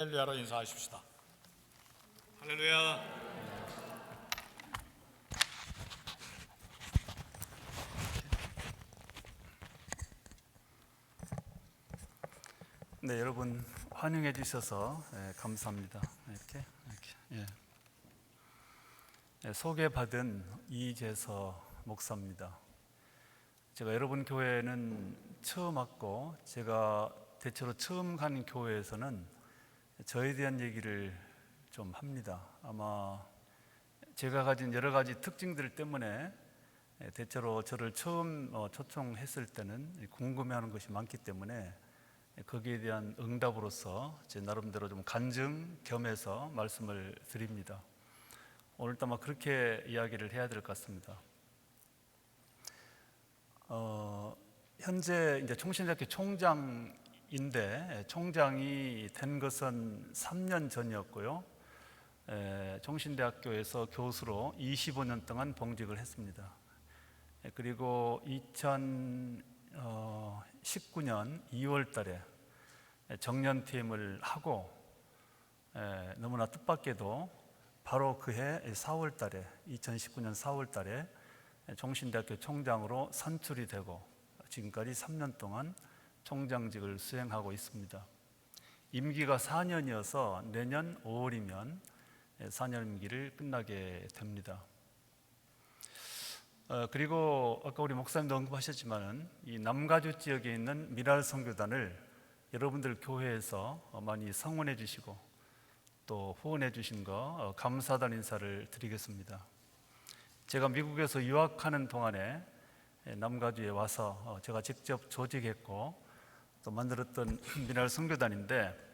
할렐루야로 인사하십시다. 할렐루야. 네, 여러분 환영해 주셔서 감사합니다. 이렇게. 소개받은 이재서 목사입니다. 제가 여러분 교회는 처음 왔고, 제가 대체로 처음 간 교회에서는 저에 대한 얘기를 좀 합니다. 아마 제가 가진 여러 가지 특징들 때문에 대체로 저를 처음 초청했을 때는 궁금해하는 것이 많기 때문에 거기에 대한 응답으로서 제 나름대로 좀 간증 겸해서 말씀을 드립니다. 오늘도 아마 그렇게 이야기를 해야 될 것 같습니다. 현재 이제 총신대학교 총장인데, 총장이 된 것은 3년 전이었고요. 총신대학교에서 교수로 25년 동안 봉직을 했습니다. 그리고 2019년 2월 달에 정년퇴임을 하고, 너무나 뜻밖에도 바로 그해 4월 달에 2019년 4월 달에 총신대학교 총장으로 선출이 되고 지금까지 3년 동안 총장직을 수행하고 있습니다. 임기가 4년이어서 내년 5월이면 4년 임기를 끝나게 됩니다. 그리고 아까 우리 목사님도 언급하셨지만 이 남가주 지역에 있는 미랄 선교단을 여러분들 교회에서 많이 성원해 주시고 또 후원해 주신 거 감사하다는 인사를 드리겠습니다. 제가 미국에서 유학하는 동안에 남가주에 와서 제가 직접 조직했고 또 만들었던 미랄 선교단인데,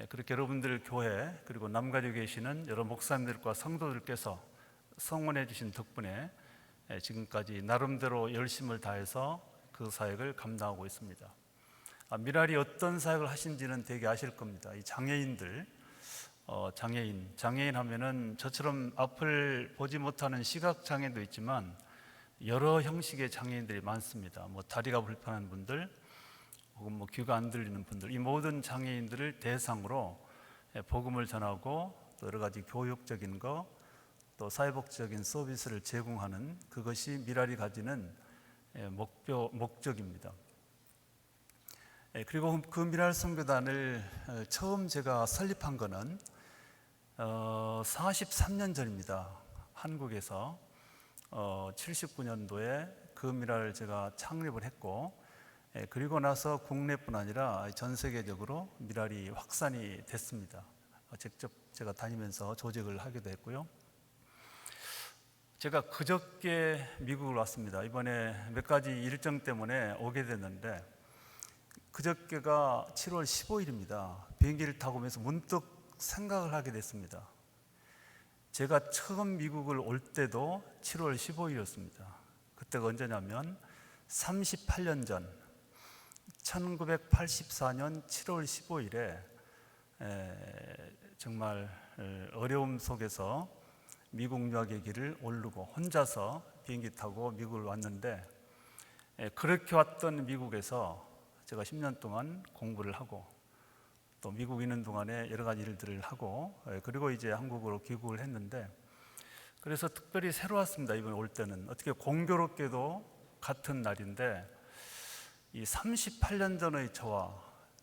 그렇게 여러분들 교회 그리고 남가주에 계시는 여러 목사님들과 성도들께서 성원해 주신 덕분에 지금까지 나름대로 열심을 다해서 그 사역을 감당하고 있습니다. 미랄이 어떤 사역을 하신지는 되게 아실 겁니다. 이 장애인들, 장애인 하면은 저처럼 앞을 보지 못하는 시각 장애도 있지만 여러 형식의 장애인들이 많습니다. 다리가 불편한 분들, 혹은 귀가 안 들리는 분들, 이 모든 장애인들을 대상으로 복음을 전하고 또 여러 가지 교육적인 거, 또 사회복지적인 서비스를 제공하는, 그것이 미랄이 가지는 목적입니다. 그리고 그 미랄 선교단을 처음 제가 설립한 거는 43년 전입니다. 한국에서 79년도에 그 미랄을 제가 창립을 했고, 그리고 나서 국내뿐 아니라 전 세계적으로 미랄이 확산이 됐습니다. 직접 제가 다니면서 조직을 하기도 했고요. 제가 그저께 미국을 왔습니다. 이번에 몇 가지 일정 때문에 오게 됐는데, 그저께가 7월 15일입니다. 비행기를 타고 오면서 문득 생각을 하게 됐습니다. 제가 처음 미국을 올 때도 7월 15일이었습니다. 그때가 언제냐면 38년 전 1984년 7월 15일에 정말 어려움 속에서 미국 유학의 길을 오르고 혼자서 비행기 타고 미국을 왔는데, 그렇게 왔던 미국에서 제가 10년 동안 공부를 하고 또 미국에 있는 동안에 여러 가지 일들을 하고, 그리고 이제 한국으로 귀국을 했는데, 그래서 특별히 새로웠습니다. 이번에 올 때는 어떻게 공교롭게도 같은 날인데, 이 38년 전의 저와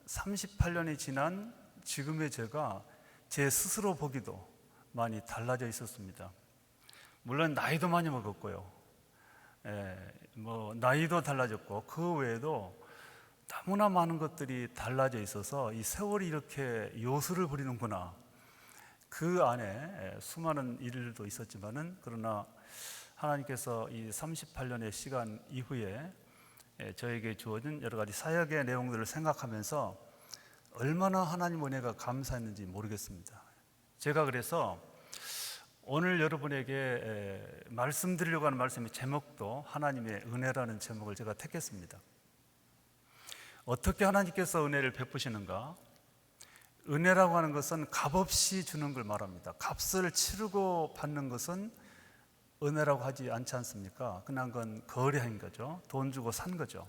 38년이 지난 지금의 제가 제 스스로 보기도 많이 달라져 있었습니다. 물론 나이도 많이 먹었고요. 나이도 달라졌고 그 외에도 너무나 많은 것들이 달라져 있어서 이 세월이 이렇게 요술을 부리는구나. 그 안에 수많은 일들도 있었지만은, 그러나 하나님께서 이 38년의 시간 이후에 저에게 주어진 여러 가지 사역의 내용들을 생각하면서 얼마나 하나님 은혜가 감사했는지 모르겠습니다. 제가 그래서 오늘 여러분에게 말씀드리려고 하는 말씀의 제목도 하나님의 은혜라는 제목을 제가 택했습니다. 어떻게 하나님께서 은혜를 베푸시는가? 은혜라고 하는 것은 값없이 주는 걸 말합니다. 값을 치르고 받는 것은 은혜라고 하지 않지 않습니까? 그냥 그건 거래한 거죠. 돈 주고 산 거죠.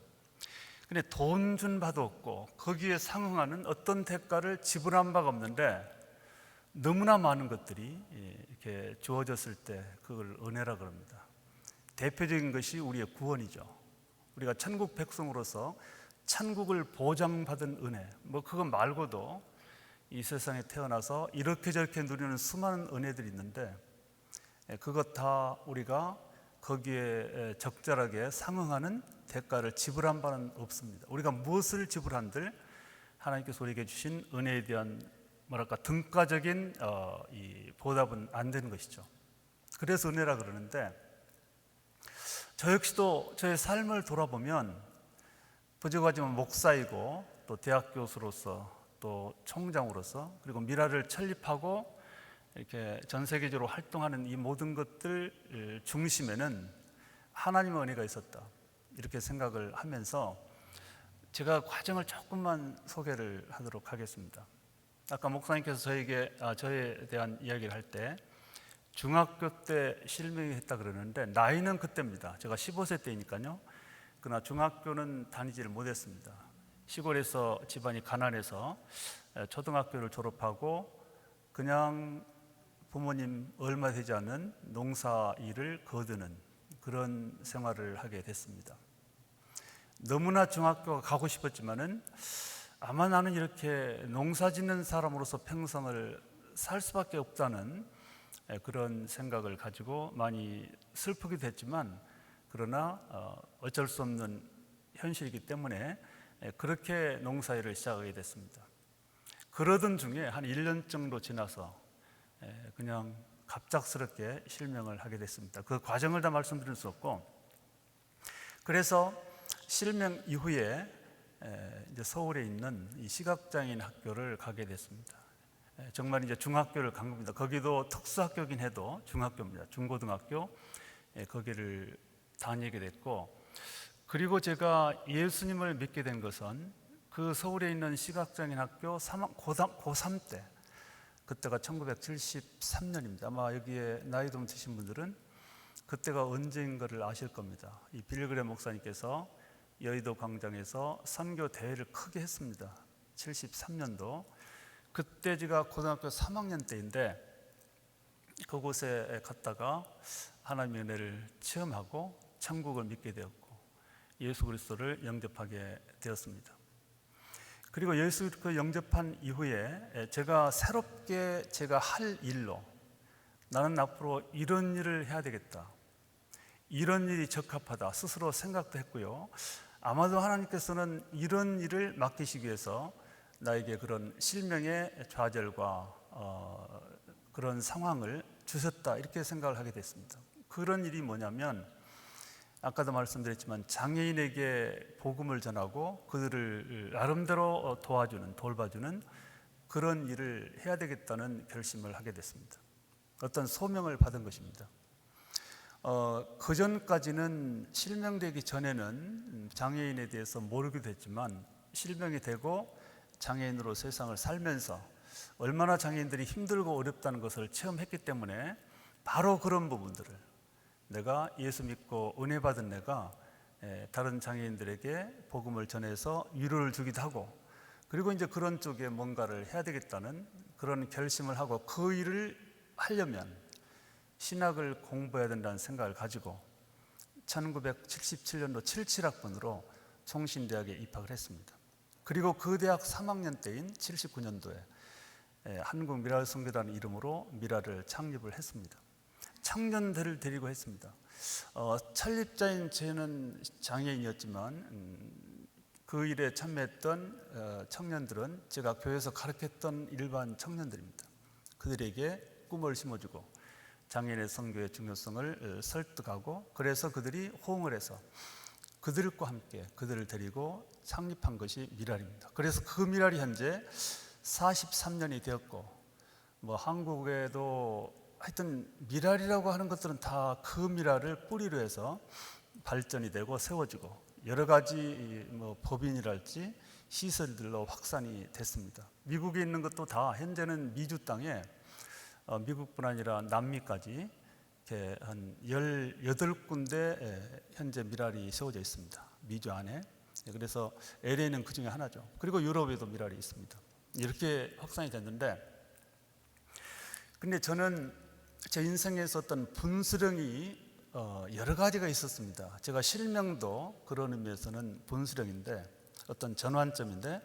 근데 돈 준 바도 없고 거기에 상응하는 어떤 대가를 지불한 바가 없는데 너무나 많은 것들이 이렇게 주어졌을 때 그걸 은혜라 그럽니다. 대표적인 것이 우리의 구원이죠. 우리가 천국 백성으로서 천국을 보장받은 은혜, 뭐 그거 말고도 이 세상에 태어나서 이렇게 저렇게 누리는 수많은 은혜들이 있는데 그것 다 우리가 거기에 적절하게 상응하는 대가를 지불한 바는 없습니다. 우리가 무엇을 지불한들 하나님께서 우리에게 주신 은혜에 대한 뭐랄까 등가적인 이 보답은 안 되는 것이죠. 그래서 은혜라 그러는데 저 역시도 저의 삶을 돌아보면 부족하지만 목사이고 또 대학 교수로서 또 총장으로서 그리고 미라를 설립하고 이렇게 전 세계적으로 활동하는 이 모든 것들 중심에는 하나님의 은혜가 있었다 이렇게 생각을 하면서 제가 과정을 조금만 소개를 하도록 하겠습니다. 아까 목사님께서 저에 대한 이야기를 할 때 중학교 때 실명했다 그러는데 나이는 그때입니다. 제가 15세 때니까요. 그러나 중학교는 다니지를 못했습니다. 시골에서 집안이 가난해서 초등학교를 졸업하고 그냥 부모님 얼마 되지 않은 농사 일을 거두는 그런 생활을 하게 됐습니다. 너무나 중학교가 가고 싶었지만은 아마 나는 이렇게 농사 짓는 사람으로서 평생을 살 수밖에 없다는 그런 생각을 가지고 많이 슬프기도 했지만 그러나 어쩔 수 없는 현실이기 때문에 그렇게 농사일을 시작하게 됐습니다. 그러던 중에 한 1년 정도 지나서 그냥 갑작스럽게 실명을 하게 됐습니다. 그 과정을 다 말씀드릴 수 없고 그래서 실명 이후에 이제 서울에 있는 이 시각장애인 학교를 가게 됐습니다. 정말 이제 중학교를 간 겁니다. 거기도 특수학교긴 해도 중학교입니다. 중고등학교 거기를 다니게 됐고 그리고 제가 예수님을 믿게 된 것은 그 서울에 있는 시각장애인 학교 고3 때 그때가 1973년입니다. 아마 여기에 나이 좀 드신 분들은 그때가 언제인가를 아실 겁니다. 이 빌그레 목사님께서 여의도 광장에서 선교 대회를 크게 했습니다. 73년도 그때 제가 고등학교 3학년 때인데 그곳에 갔다가 하나님의 은혜를 체험하고 천국을 믿게 되었고 예수 그리스도를 영접하게 되었습니다. 그리고 예수 그 영접한 이후에 제가 새롭게 제가 할 일로 나는 앞으로 이런 일을 해야 되겠다, 이런 일이 적합하다 스스로 생각도 했고요. 아마도 하나님께서는 이런 일을 맡기시기 위해서 나에게 그런 실명의 좌절과 그런 상황을 주셨다 이렇게 생각을 하게 됐습니다. 그런 일이 뭐냐면 아까도 말씀드렸지만 장애인에게 복음을 전하고 그들을 나름대로 도와주는 돌봐주는 그런 일을 해야 되겠다는 결심을 하게 됐습니다. 어떤 소명을 받은 것입니다. 그 전까지는 실명되기 전에는 장애인에 대해서 모르기도 했지만 실명이 되고 장애인으로 세상을 살면서 얼마나 장애인들이 힘들고 어렵다는 것을 체험했기 때문에 바로 그런 부분들을 내가 예수 믿고 은혜 받은 내가 다른 장애인들에게 복음을 전해서 위로를 주기도 하고 그리고 이제 그런 쪽에 뭔가를 해야 되겠다는 그런 결심을 하고 그 일을 하려면 신학을 공부해야 된다는 생각을 가지고 1977년도 77학번으로 총신대학에 입학을 했습니다. 그리고 그 대학 3학년 때인 79년도에 한국미랄선교단 이름으로 미라를 창립을 했습니다. 청년들을 데리고 했습니다. 창립자인 저는 장애인이었지만 그 일에 참여했던 청년들은 제가 교회에서 가르쳤던 일반 청년들입니다. 그들에게 꿈을 심어주고 장애인의 선교의 중요성을 설득하고 그래서 그들이 호응을 해서 그들과 함께 그들을 데리고 창립한 것이 미랄입니다. 그래서 그 미랄이 현재 43년이 되었고 뭐 한국에도 하여튼 미랄이라고 하는 것들은 다 그 미랄을 뿌리로 해서 발전이 되고 세워지고 여러 가지 뭐 법인이랄지 시설들로 확산이 됐습니다. 미국에 있는 것도 다 현재는 미주 땅에 미국뿐 아니라 남미까지 이렇게 한 18군데 현재 미랄이 세워져 있습니다. 미주 안에 그래서 LA는 그 중에 하나죠. 그리고 유럽에도 미랄이 있습니다. 이렇게 확산이 됐는데, 근데 저는 제 인생에서 어떤 분수령이 여러 가지가 있었습니다. 제가 실명도 그런 의미에서는 분수령인데, 어떤 전환점인데,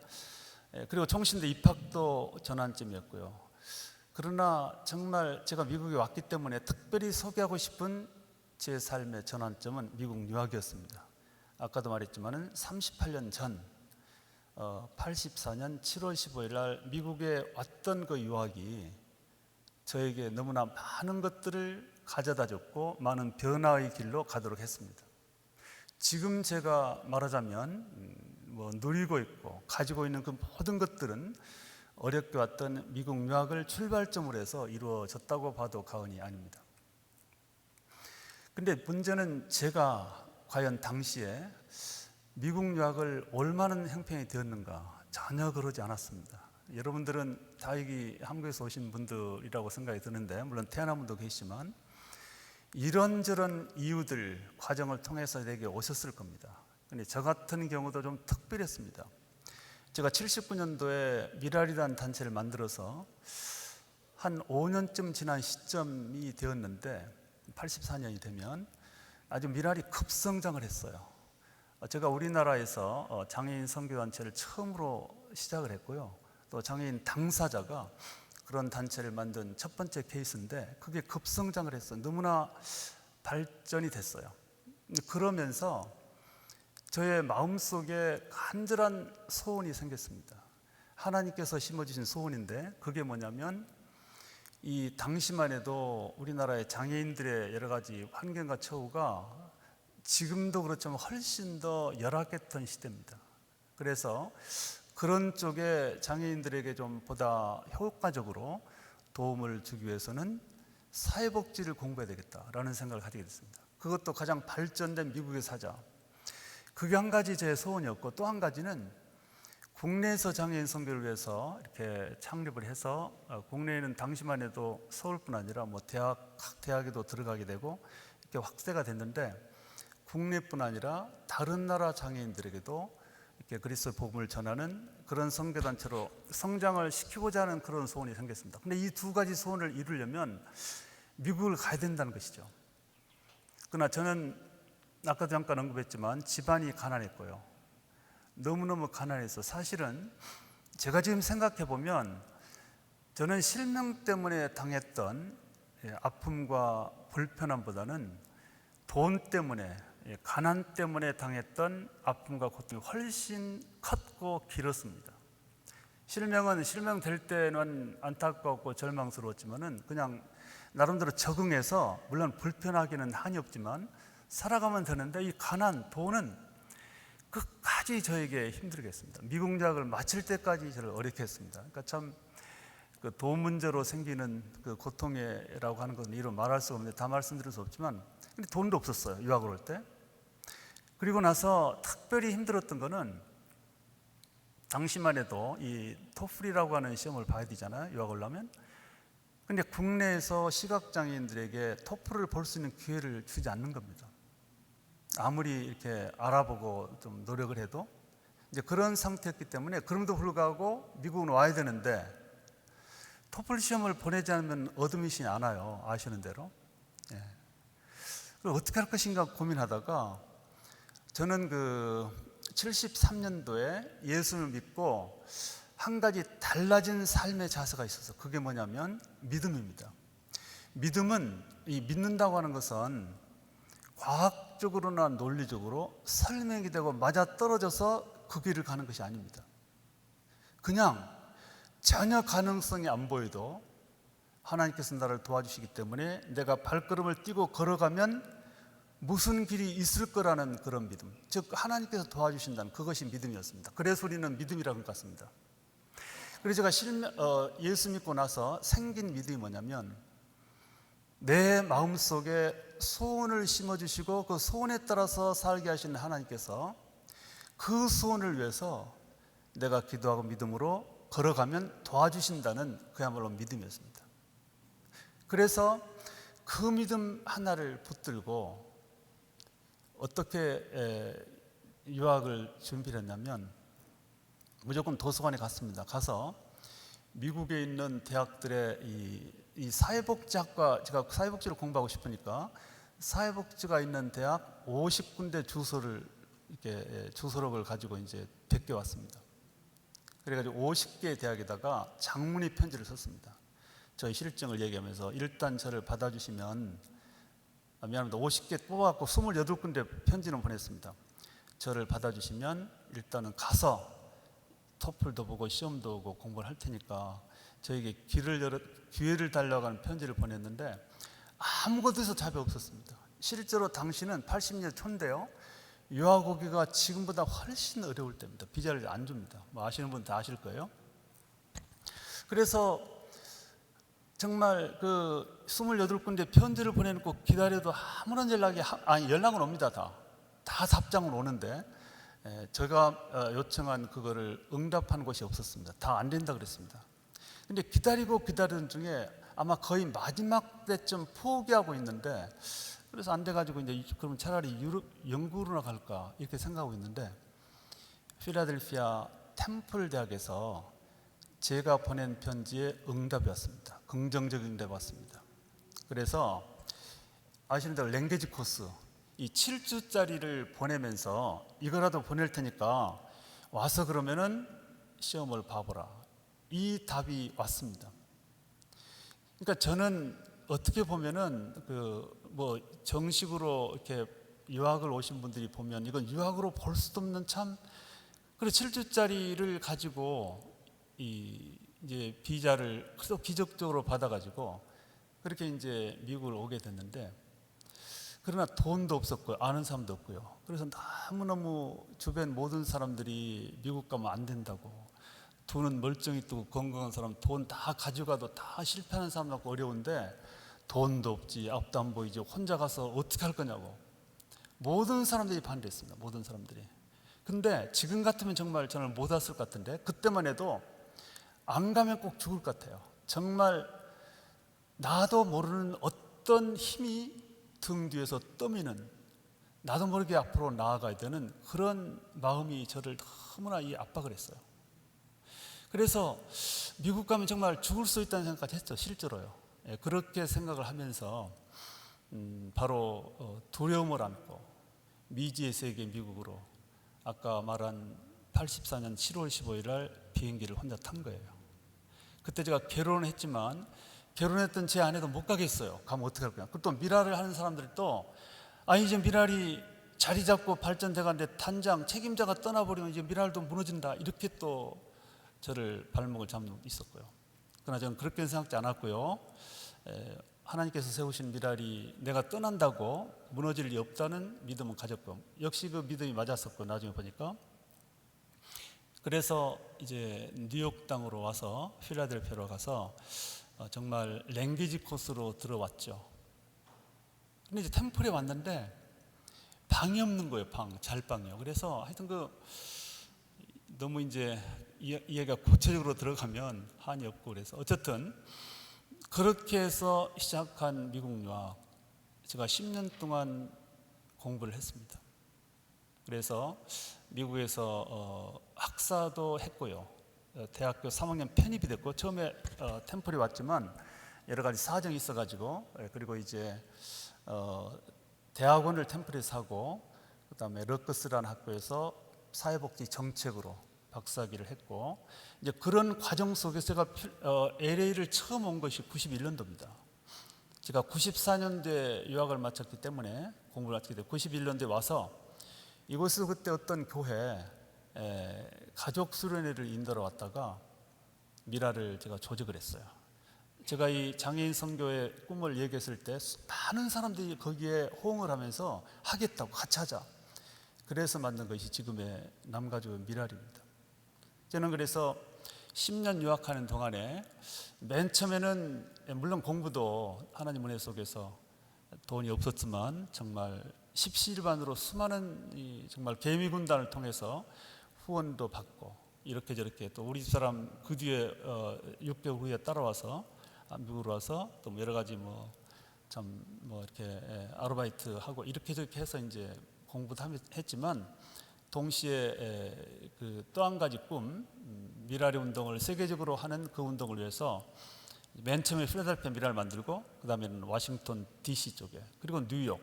그리고 총신대 입학도 전환점이었고요. 그러나 정말 제가 미국에 왔기 때문에 특별히 소개하고 싶은 제 삶의 전환점은 미국 유학이었습니다. 아까도 말했지만은 38년 전 84년 7월 15일 날 미국에 왔던 그 유학이 저에게 너무나 많은 것들을 가져다 줬고 많은 변화의 길로 가도록 했습니다. 지금 제가 말하자면 누리고 있고 가지고 있는 그 모든 것들은 어렵게 왔던 미국 유학을 출발점으로 해서 이루어졌다고 봐도 과언이 아닙니다. 근데 문제는 제가 과연 당시에 미국 유학을 올만한 형편이 되었는가? 전혀 그러지 않았습니다. 여러분들은 다 여기 한국에서 오신 분들이라고 생각이 드는데, 물론 태어난 분도 계시지만 이런저런 이유들, 과정을 통해서 내게 오셨을 겁니다. 근데 저 같은 경우도 좀 특별했습니다. 제가 79년도에 미랄이라는 단체를 만들어서 한 5년쯤 지난 시점이 되었는데, 84년이 되면 아주 미랄이 급성장을 했어요. 제가 우리나라에서 장애인 선교단체를 처음으로 시작을 했고요. 또 장애인 당사자가 그런 단체를 만든 첫 번째 케이스인데, 그게 급성장을 했어요. 너무나 발전이 됐어요. 그러면서 저의 마음속에 간절한 소원이 생겼습니다. 하나님께서 심어주신 소원인데, 그게 뭐냐면 이 당시만 해도 우리나라의 장애인들의 여러 가지 환경과 처우가 지금도 그렇지만 훨씬 더 열악했던 시대입니다. 그래서 그런 쪽에 장애인들에게 좀 보다 효과적으로 도움을 주기 위해서는 사회복지를 공부해야 되겠다라는 생각을 가지게 됐습니다. 그것도 가장 발전된 미국의 사자. 그게 한 가지 제 소원이었고, 또 한 가지는 국내에서 장애인 선교를 위해서 이렇게 창립을 해서 국내에는 당시만 해도 서울뿐 아니라 각 대학에도 들어가게 되고 이렇게 확대가 됐는데, 국내뿐 아니라 다른 나라 장애인들에게도 이렇게 그리스도의 복음을 전하는 그런 선교단체로 성장을 시키고자 하는 그런 소원이 생겼습니다. 근데 이 두 가지 소원을 이루려면 미국을 가야 된다는 것이죠. 그러나 저는 아까도 잠깐 언급했지만 집안이 가난했고요. 너무너무 가난해서 사실은 제가 지금 생각해 보면 저는 실명 때문에 당했던 아픔과 불편함보다는 돈 때문에, 가난 때문에 당했던 아픔과 고통이 훨씬 컸고 길었습니다. 실명될 때는 안타깝고 절망스러웠지만은 그냥 나름대로 적응해서, 물론 불편하기는 한이 없지만 살아가면 되는데, 이 가난, 돈은 끝까지 저에게 힘들게 했습니다. 미국 유학을 마칠 때까지 저를 어렵게 했습니다. 그러니까 참 그 돈 문제로 생기는 그 고통이라고 하는 것은 이루 말할 수가 없는데 다 말씀드릴 수 없지만, 근데 돈도 없었어요, 유학을 올 때. 그리고 나서 특별히 힘들었던 거는, 당시만 해도 이 토플이라고 하는 시험을 봐야 되잖아요, 유학 오려면. 근데 국내에서 시각장애인들에게 토플을 볼 수 있는 기회를 주지 않는 겁니다. 아무리 이렇게 알아보고 좀 노력을 해도 이제 그런 상태였기 때문에, 그럼에도 불구하고 미국은 와야 되는데 토플 시험을 보내지 않으면 어드미션이 안 와요, 아시는 대로. 어떻게 할 것인가 고민하다가 저는 그 73년도에 예수를 믿고 한 가지 달라진 삶의 자세가 있어서, 그게 뭐냐면 믿음입니다. 믿음은, 이 믿는다고 하는 것은 과학적으로나 논리적으로 설명이 되고 맞아떨어져서 그 길을 가는 것이 아닙니다. 그냥 전혀 가능성이 안 보여도 하나님께서 나를 도와주시기 때문에 내가 발걸음을 띄고 걸어가면 무슨 길이 있을 거라는 그런 믿음, 즉 하나님께서 도와주신다는 그것이 믿음이었습니다. 그래서 우리는 믿음이라고 했습니다. 그래서 제가 예수 믿고 나서 생긴 믿음이 뭐냐면, 내 마음속에 소원을 심어주시고 그 소원에 따라서 살게 하시는 하나님께서 그 소원을 위해서 내가 기도하고 믿음으로 걸어가면 도와주신다는 그야말로 믿음이었습니다. 그래서 그 믿음 하나를 붙들고 어떻게 유학을 준비를 했냐면 무조건 도서관에 갔습니다. 가서 미국에 있는 대학들의 이 사회복지학과, 제가 사회복지를 공부하고 싶으니까 사회복지가 있는 대학 50군데 주소를 이렇게 주소록을 가지고 이제 베껴 왔습니다. 그래가지고 50개 대학에다가 장문의 편지를 썼습니다. 저희 실정을 얘기하면서 일단 저를 받아주시면, 미안합니다, 50개 뽑아갖고 28군데 편지는 보냈습니다. 저를 받아주시면 일단은 가서 토플도 보고 시험도 오고 공부를 할 테니까 저에게 기회를 달라고 하는 편지를 보냈는데 아무것도 답이 없었습니다. 실제로 당시는 80년 초인데요, 유학 오기가 지금보다 훨씬 어려울 때입니다. 비자를 안 줍니다. 뭐 아시는 분 다 아실 거예요. 그래서 정말 그 28군데 편지를 보내놓고 기다려도 아무런 연락은 옵니다. 다 답장은 오는데 제가 요청한 그거를 응답하는 곳이 없었습니다. 다 안 된다 그랬습니다. 근데 기다리던 중에 아마 거의 마지막 때쯤 포기하고 있는데, 그래서 안 돼가지고 이제 그러면 차라리 영국으로나 갈까 이렇게 생각하고 있는데, 필라델피아 템플 대학에서 제가 보낸 편지에 응답이 왔습니다. 긍정적인 응답이 왔습니다. 그래서 아시는 대로 랭귀지 코스, 이 7주짜리를 보내면서 이거라도 보낼 테니까 와서 그러면은 시험을 봐보라, 이 답이 왔습니다. 그러니까 저는 어떻게 보면은 뭐 정식으로 이렇게 유학을 오신 분들이 보면 이건 유학으로 볼 수도 없는 참, 그리고 7주짜리를 가지고 이제 비자를 그래도 기적적으로 받아가지고 그렇게 이제 미국을 오게 됐는데, 그러나 돈도 없었고요, 아는 사람도 없고요. 그래서 너무너무 주변 모든 사람들이 미국 가면 안 된다고, 돈은 멀쩡히 뜨고 건강한 사람 돈 다 가져가도 다 실패하는 사람 같고 어려운데 돈도 없지, 앞도 안 보이지, 혼자 가서 어떻게 할 거냐고 모든 사람들이 반대했습니다. 모든 사람들이. 근데 지금 같으면 정말 저는 못 왔을 것 같은데, 그때만 해도 안 가면 꼭 죽을 것 같아요. 정말 나도 모르는 어떤 힘이 등 뒤에서 떠미는, 나도 모르게 앞으로 나아가야 되는 그런 마음이 저를 너무나 압박을 했어요. 그래서 미국 가면 정말 죽을 수 있다는 생각까지 했죠. 실제로요. 그렇게 생각을 하면서 바로 두려움을 안고 미지의 세계 미국으로 아까 말한 84년 7월 15일 날 비행기를 혼자 탄 거예요. 그때 제가 결혼을 했지만 결혼했던 제 아내도 못 가겠어요. 가면 어떻게 할 거냐. 또 미랄을 하는 사람들도 이제 미랄이 자리 잡고 발전돼 가는데 단장 책임자가 떠나버리면 이제 미랄도 무너진다, 이렇게 또 저를 발목을 잡는 분이 있었고요. 그러나 저는 그렇게 생각지 않았고요. 하나님께서 세우신 미랄이 내가 떠난다고 무너질 리 없다는 믿음을 가졌고, 역시 그 믿음이 맞았었고, 나중에 보니까. 그래서 이제 뉴욕 땅으로 와서 필라델피아로 가서 정말 랭귀지 코스로 들어왔죠. 근데 이제 템플에 왔는데 방이 없는 거예요. 잘방이요. 그래서 하여튼 너무 이제 이해가 구체적으로 들어가면 한이 없고, 그래서 어쨌든 그렇게 해서 시작한 미국 유학, 제가 10년 동안 공부를 했습니다. 그래서 미국에서 학사도 했고요, 대학교 3학년 편입이 됐고, 처음에 템플에 왔지만 여러 가지 사정이 있어가지고, 그리고 이제 대학원을 템플에서 하고, 그 다음에 러커스라는 학교에서 사회복지 정책으로 박사학위를 했고, 이제 그런 과정 속에서 제가 LA를 처음 온 것이 91년도입니다. 제가 94년도에 유학을 마쳤기 때문에, 공부를 마쳤기 때문에 91년도에 와서 이곳에서 그때 어떤 교회 가족 수련회를 인도로 왔다가 미라를 제가 조직을 했어요. 제가 이 장애인 선교의 꿈을 얘기했을 때 많은 사람들이 거기에 호응을 하면서 하겠다고, 같이 하자. 그래서 만든 것이 지금의 남가족의 미랄입니다. 저는 그래서 10년 유학하는 동안에 맨 처음에는 물론 공부도 하나님 은혜 속에서 돈이 없었지만 정말 십시일반으로 수많은 정말 개미군단을 통해서 후원도 받고, 이렇게 저렇게 또 우리 집사람 그 뒤에 6개월 후에 따라와서 미국으로 와서 또 여러 가지 이렇게 아르바이트 하고 이렇게 저렇게 해서 이제 공부도 했지만, 동시에 그 또 한 가지 꿈, 미랄의 운동을 세계적으로 하는 그 운동을 위해서 맨 처음에 필라델피아 미랄을 만들고, 그 다음에는 워싱턴 DC 쪽에, 그리고 뉴욕,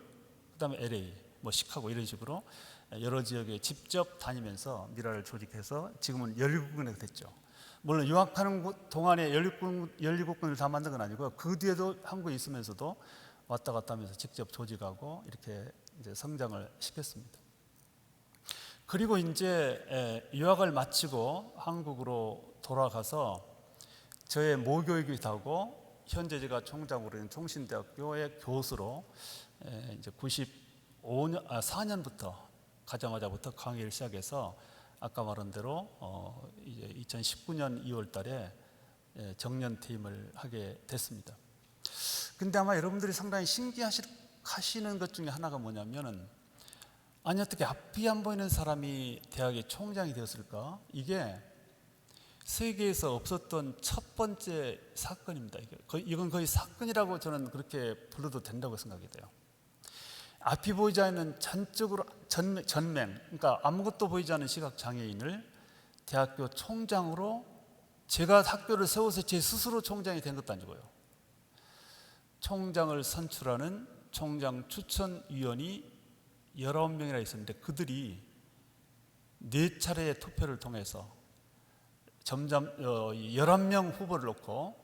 그 다음에 LA, 뭐 시카고 이런 식으로 여러 지역에 직접 다니면서 미랄을 조직해서 지금은 17군데가 됐죠. 물론 유학하는 동안에 17군을 다 만든 건 아니고요. 그 뒤에도 한국에 있으면서도 왔다 갔다 하면서 직접 조직하고 이렇게 이제 성장을 시켰습니다. 그리고 이제 유학을 마치고 한국으로 돌아가서 저의 모교이기도 하고 현재 제가 총장으로 있는 총신대학교의 교수로 이제 4년부터 가자마자부터 강의를 시작해서 아까 말한 대로 이제 2019년 2월 달에 정년 퇴임을 하게 됐습니다. 근데 아마 여러분들이 상당히 신기하시는 것 중에 하나가 뭐냐면은, 아니 어떻게 앞이 안 보이는 사람이 대학의 총장이 되었을까? 이게 세계에서 없었던 첫 번째 사건입니다. 이건 거의 사건이라고 저는 그렇게 불러도 된다고 생각이 돼요. 앞이 보이지 않는 전적으로 전맹, 그러니까 아무것도 보이지 않는 시각장애인을 대학교 총장으로, 제가 학교를 세워서 제 스스로 총장이 된 것도 아니고요. 총장을 선출하는 총장 추천위원이 19명이나 있었는데 그들이 4차례의 투표를 통해서 점점 11명 후보를 놓고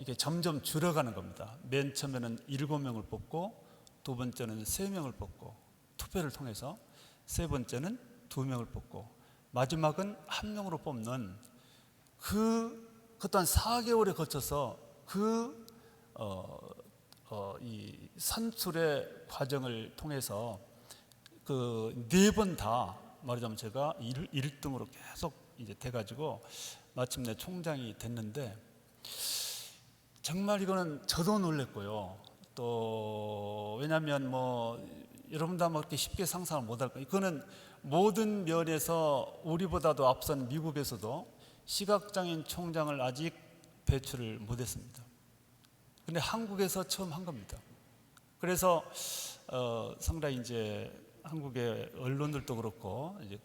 이게 점점 줄어가는 겁니다. 맨 처음에는 7명을 뽑고, 두 번째는 3명을 뽑고, 투표를 통해서 세 번째는 2명을 뽑고, 마지막은 1명으로 뽑는 그 또한 4개월에 거쳐서 이 선출의 과정을 통해서 그 4번 다 말하자면 제가 1등으로 계속 이제 돼가지고 마침내 총장이 됐는데, 정말 이거는 저도 놀랬고요. 또 왜냐하면 뭐 여러분도 아마 그렇게 쉽게 상상을 못할 거예요. 이거는 모든 면에서 우리보다도 앞선 미국에서도 시각장애인 총장을 아직 배출을 못했습니다. 근데 한국에서 처음 한 겁니다. 그래서 상당히 이제 한국의 언론들도 그렇고 이제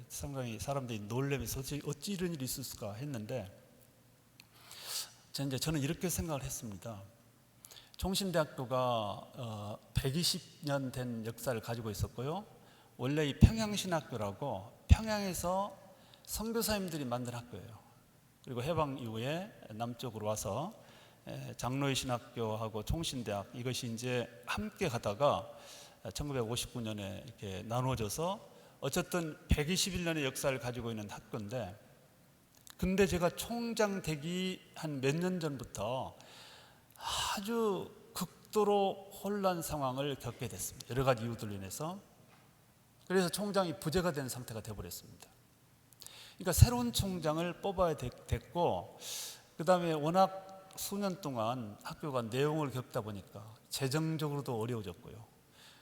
상당히 사람들이 놀라면서 어찌 이런 일이 있었을까 했는데, 저는 이렇게 생각을 했습니다. 총신대학교가 120년 된 역사를 가지고 있었고요. 원래 이 평양신학교라고 평양에서 선교사님들이 만든 학교예요. 그리고 해방 이후에 남쪽으로 와서 장로의 신학교하고 총신대학, 이것이 이제 함께 가다가 1959년에 이렇게 나누어져서 어쨌든 121년의 역사를 가지고 있는 학교인데, 근데 제가 총장 되기 한 몇 년 전부터 아주 극도로 혼란 상황을 겪게 됐습니다. 여러 가지 이유들로 인해서. 그래서 총장이 부재가 된 상태가 되어버렸습니다. 그러니까 새로운 총장을 뽑아야 됐고, 그 다음에 워낙 수년 동안 학교가 내용을 겪다 보니까 재정적으로도 어려워졌고요.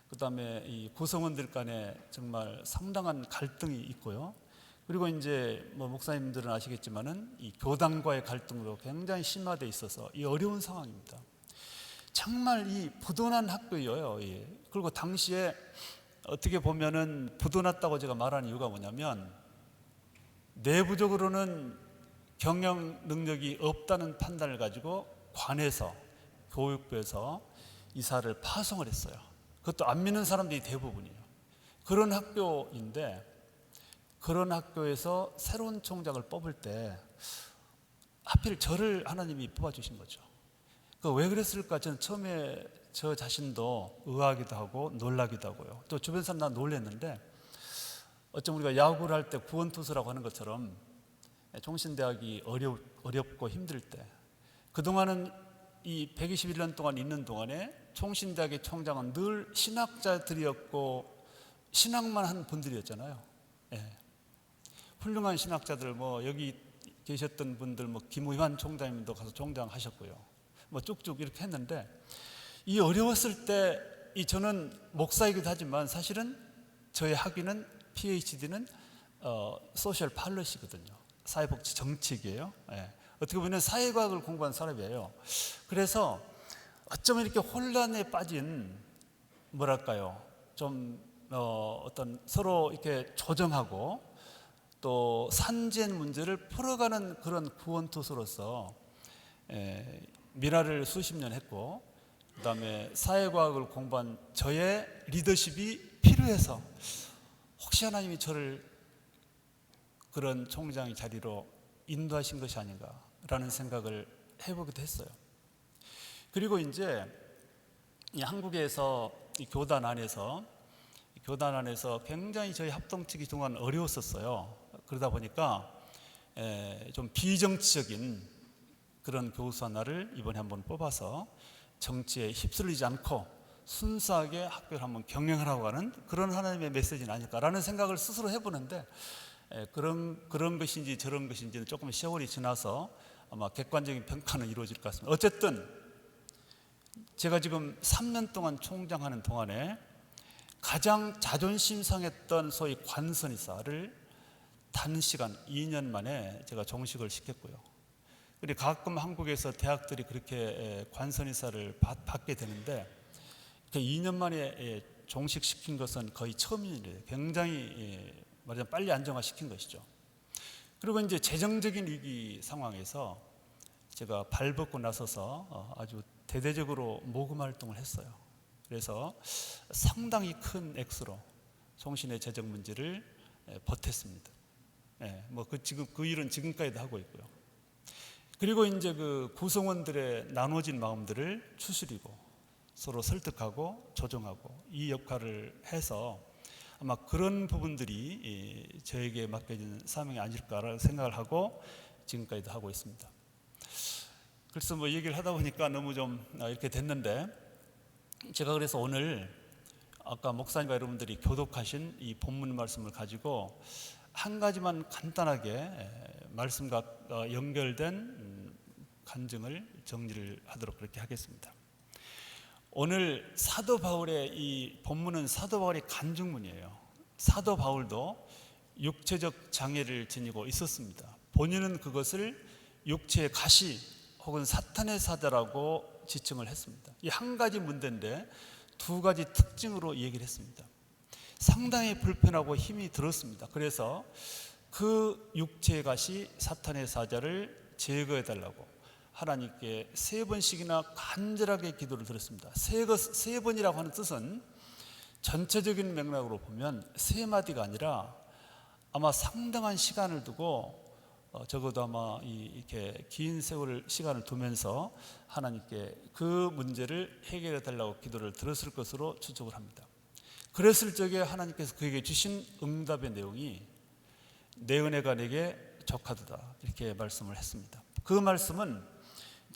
그 다음에 이 구성원들 간에 정말 상당한 갈등이 있고요. 그리고 이제 뭐 목사님들은 아시겠지만은 이 교단과의 갈등도 굉장히 심화되어 있어서 이 어려운 상황입니다. 정말 이 부도난 학교예요. 그리고 당시에 어떻게 보면은 부도났다고 제가 말하는 이유가 뭐냐면, 내부적으로는 경영 능력이 없다는 판단을 가지고 관에서, 교육부에서 이사를 파송을 했어요. 그것도 안 믿는 사람들이 대부분이에요. 그런 학교인데, 그런 학교에서 새로운 총장을 뽑을 때 하필 저를 하나님이 뽑아주신 거죠. 왜 그랬을까? 저는 처음에 저 자신도 의아하기도 하고 놀라기도 하고요. 또 주변 사람 다 놀랐는데, 어쩜 우리가 야구를 할 때 구원투수라고 하는 것처럼 총신대학이 어렵고 힘들 때, 그동안은 이 121년 동안 있는 동안에 총신대학의 총장은 늘 신학자들이었고 신학만 한 분들이었잖아요. 훌륭한 신학자들, 뭐 여기 계셨던 분들, 뭐 김의환 총장님도 가서 총장하셨고요. 뭐 쭉쭉 이렇게 했는데, 이 어려웠을 때 저는 목사이기도 하지만 사실은 저의 학위는 PhD는 소셜 팔러시거든요. 사회복지 정책이에요. 어떻게 보면 사회과학을 공부한 사람이에요. 그래서 어쩌면 이렇게 혼란에 빠진, 뭐랄까요, 좀 어떤 서로 이렇게 조정하고 또 산지의 문제를 풀어가는 그런 구원투수로서 미라를 수십 년 했고, 그다음에 사회과학을 공부한 저의 리더십이 필요해서 혹시 하나님이 저를 그런 총장의 자리로 인도하신 것이 아닌가라는 생각을 해보기도 했어요. 그리고 이제 이 한국에서 이 교단 안에서 굉장히 저희 합동측이 동안 어려웠었어요. 그러다 보니까 좀 비정치적인 그런 교수 하나를 이번에 한번 뽑아서 정치에 휩쓸리지 않고 순수하게 학교를 한번 경영하라고 하는 그런 하나님의 메시지는 아닐까라는 생각을 스스로 해보는데, 그런 것인지 저런 것인지는 조금 세월이 지나서 아마 객관적인 평가는 이루어질 것 같습니다. 어쨌든 제가 지금 3년 동안 총장하는 동안에 가장 자존심 상했던 소위 관선이사를 단시간 2년 만에 제가 종식을 시켰고요. 그리고 가끔 한국에서 대학들이 그렇게 관선이사를 받게 되는데 2년 만에 종식시킨 것은 거의 처음이에요. 굉장히 말하자면 빨리 안정화시킨 것이죠. 그리고 이제 재정적인 위기 상황에서 제가 발벗고 나서서 아주 대대적으로 모금 활동을 했어요. 그래서 상당히 큰 액수로 송신의 재정 문제를 버텼습니다. 지금 그 일은 지금까지도 하고 있고요. 그리고 이제 그 구성원들의 나눠진 마음들을 추스리고 서로 설득하고 조정하고 이 역할을 해서 아마 그런 부분들이 저에게 맡겨진 사명이 아닐까라는 생각을 하고 지금까지도 하고 있습니다. 그래서 뭐 얘기를 하다 보니까 너무 좀 이렇게 됐는데, 제가 그래서 오늘 아까 목사님과 여러분들이 교독하신 이 본문 말씀을 가지고 한 가지만 간단하게 말씀과 연결된 간증을 정리를 하도록 그렇게 하겠습니다. 오늘 사도 바울의 이 본문은 사도 바울의 간증문이에요. 사도 바울도 육체적 장애를 지니고 있었습니다. 본인은 그것을 육체의 가시 혹은 사탄의 사자라고 지칭을 했습니다. 이 한 가지 문제인데 두 가지 특징으로 얘기를 했습니다. 상당히 불편하고 힘이 들었습니다. 그래서 그 육체의 가시 사탄의 사자를 제거해 달라고 하나님께 3번씩이나 간절하게 기도를 드렸습니다. 세 번이라고 하는 뜻은 전체적인 맥락으로 보면 3마디가 아니라 아마 상당한 시간을 두고 적어도 아마 이렇게 긴 시간을 두면서 하나님께 그 문제를 해결해 달라고 기도를 드렸을 것으로 추측을 합니다. 그랬을 적에 하나님께서 그에게 주신 응답의 내용이 내 은혜가 내게 족하도다 이렇게 말씀을 했습니다. 그 말씀은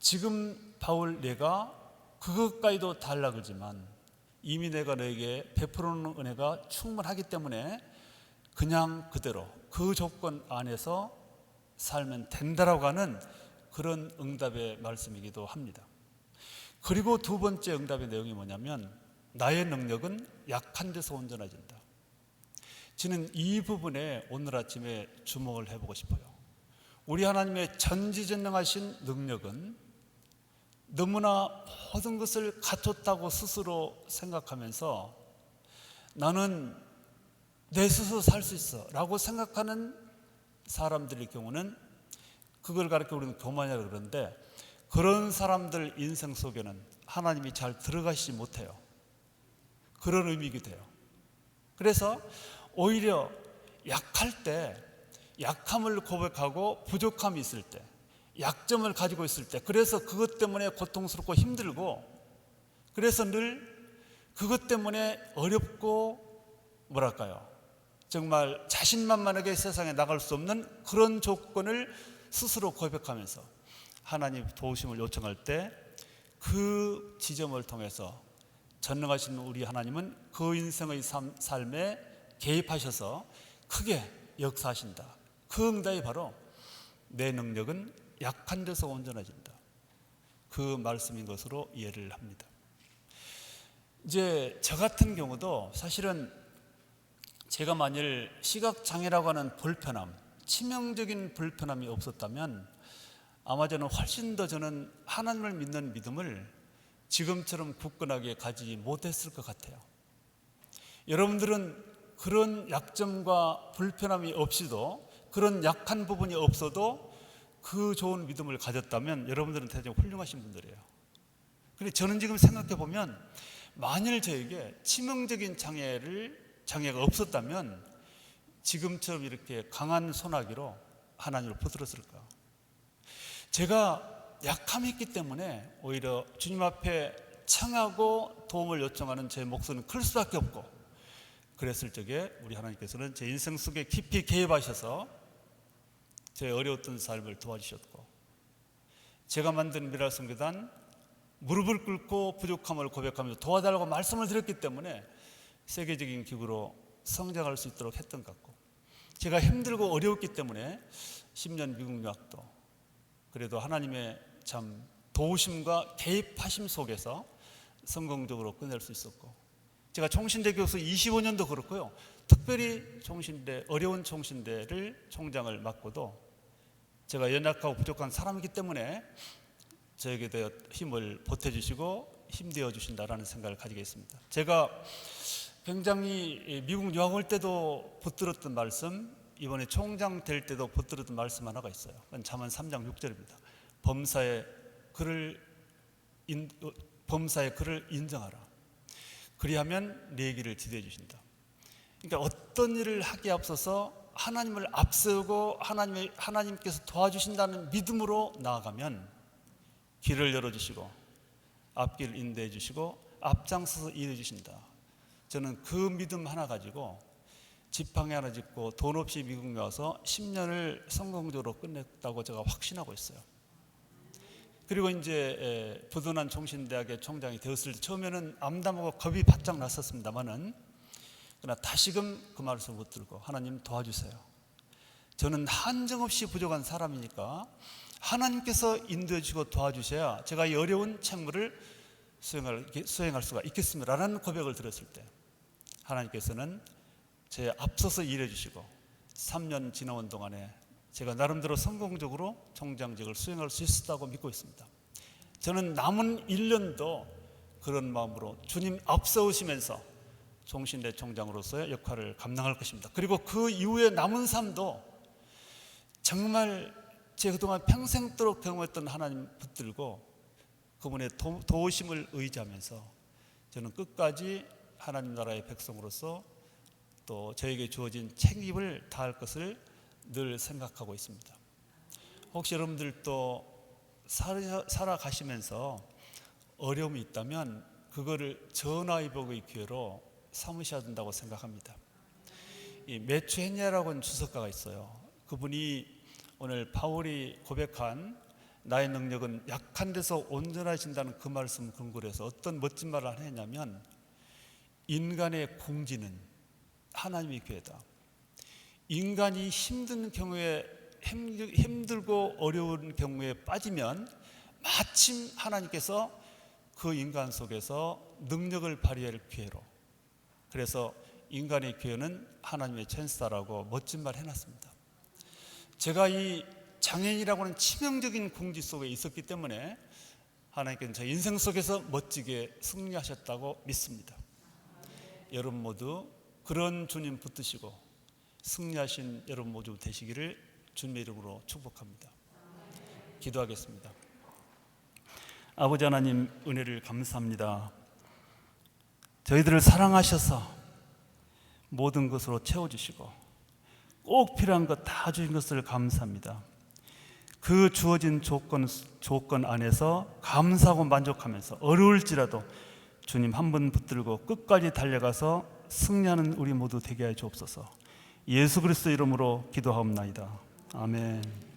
지금 바울 내가 그것까지도 달라 그러지만 이미 내가 너에게 베풀어놓은 은혜가 충분하기 때문에 그냥 그대로 그 조건 안에서 살면 된다라고 하는 그런 응답의 말씀이기도 합니다. 그리고 두 번째 응답의 내용이 뭐냐면 나의 능력은 약한 데서 온전해진다. 저는 이 부분에 오늘 아침에 주목을 해보고 싶어요. 우리 하나님의 전지전능하신 능력은 너무나 모든 것을 갖췄다고 스스로 생각하면서 나는 내 스스로 살 수 있어 라고 생각하는 사람들의 경우는 그걸 가르쳐 우리는 교만이라고 그러는데, 그런 사람들 인생 속에는 하나님이 잘 들어가시지 못해요. 그런 의미이기도 해요. 그래서 오히려 약할 때, 약함을 고백하고 부족함이 있을 때, 약점을 가지고 있을 때, 그래서 그것 때문에 고통스럽고 힘들고, 그래서 늘 그것 때문에 어렵고 뭐랄까요, 정말 자신만만하게 세상에 나갈 수 없는 그런 조건을 스스로 고백하면서 하나님 도우심을 요청할 때 그 지점을 통해서 전능하신 우리 하나님은 그 인생의 삶에 개입하셔서 크게 역사하신다. 그 응답이 바로 내 능력은 약한 데서 온전해진다. 그 말씀인 것으로 이해를 합니다. 이제 저 같은 경우도 사실은 제가 만일 시각장애라고 하는 불편함, 치명적인 불편함이 없었다면 아마 저는 훨씬 더 저는 하나님을 믿는 믿음을 지금처럼 굳건하게 가지지 못했을 것 같아요. 여러분들은 그런 약점과 불편함이 없이도, 그런 약한 부분이 없어도 그 좋은 믿음을 가졌다면 여러분들은 대단히 훌륭하신 분들이에요. 근데 저는 지금 생각해 보면, 만일 저에게 치명적인 장애가 없었다면 지금처럼 이렇게 강한 소나기로 하나님을 붙들었을까? 제가 약함이 있기 때문에 오히려 주님 앞에 청하고 도움을 요청하는 제 목소리는 클 수밖에 없고, 그랬을 적에 우리 하나님께서는 제 인생 속에 깊이 개입하셔서 제 어려웠던 삶을 도와주셨고, 제가 만든 미랄 선교단 무릎을 꿇고 부족함을 고백하면서 도와달라고 말씀을 드렸기 때문에 세계적인 기구로 성장할 수 있도록 했던 것 같고, 제가 힘들고 어려웠기 때문에 10년 미국 유학도 그래도 하나님의 참 도우심과 개입하심 속에서 성공적으로 끝낼 수 있었고, 제가 총신대 교수 25년도 그렇고요, 특별히 어려운 총신대를 총장을 맡고도 제가 연약하고 부족한 사람이기 때문에 저에게 대해 힘을 보태주시고 힘되어 주신다라는 생각을 가지게 있습니다. 제가 굉장히 미국 유학 올 때도 붙들었던 말씀, 이번에 총장 될 때도 붙들었던 말씀 하나가 있어요. 잠언 3장 6절입니다. 범사의 그를 인정하라. 그리하면 네 길을 지도해 주신다. 그러니까 어떤 일을 하기에 앞서서 하나님을 앞세우고 하나님께서 도와주신다는 믿음으로 나아가면 길을 열어주시고 앞길 인도해 주시고 앞장서서 일해 주신다. 저는 그 믿음 하나 가지고 지팡이 하나 짚고 돈 없이 미국 와서 10년을 성공적으로 끝냈다고 제가 확신하고 있어요. 그리고 이제 부도난 총신대학의 총장이 되었을 때 처음에는 암담하고 겁이 바짝 났었습니다만은, 그러나 다시금 그 말씀을 붙들고 하나님 도와주세요. 저는 한정없이 부족한 사람이니까 하나님께서 인도해 주시고 도와주셔야 제가 이 어려운 책무를 수행할 수가 있겠습니다라는 고백을 드렸을 때 하나님께서는 제 앞서서 일해 주시고 3년 지나온 동안에 제가 나름대로 성공적으로 총장직을 수행할 수 있었다고 믿고 있습니다. 저는 남은 1년도 그런 마음으로 주님 앞서오시면서 총신대 총장으로서의 역할을 감당할 것입니다. 그리고 그 이후에 남은 삶도 정말 제가 그동안 평생도록 경험했던 하나님 붙들고 그분의 도우심을 의지하면서 저는 끝까지 하나님 나라의 백성으로서 또 저에게 주어진 책임을 다할 것을 늘 생각하고 있습니다. 혹시 여러분들도 살아가시면서 어려움이 있다면 그거를 전화위복의 기회로 삼으셔야 된다고 생각합니다. 이 매추 헨리라고는 주석가가 있어요. 그분이 오늘 바울이 고백한 나의 능력은 약한 데서 온전해진다는 그 말씀 근거로 해서 어떤 멋진 말을 했냐면, 인간의 궁지는 하나님의 기회다. 인간이 힘든 경우에, 힘들고 어려운 경우에 빠지면 마침 하나님께서 그 인간 속에서 능력을 발휘할 기회로, 그래서 인간의 기회는 하나님의 찬스다라고 멋진 말 해놨습니다. 제가 이 장애인이라고 하는 치명적인 궁지 속에 있었기 때문에 하나님께서는 제 인생 속에서 멋지게 승리하셨다고 믿습니다. 여러분 모두 그런 주님 붙드시고 승리하신 여러분 모두 되시기를 주님의 이름으로 축복합니다. 기도하겠습니다. 아버지 하나님, 은혜를 감사합니다. 저희들을 사랑하셔서 모든 것으로 채워주시고 꼭 필요한 것 다 주신 것을 감사합니다. 그 주어진 조건 안에서 감사하고 만족하면서 어려울지라도 주님 한 번 붙들고 끝까지 달려가서 승리하는 우리 모두 되게 하여 주옵소서. 예수 그리스도 이름으로 기도하옵나이다. 아멘.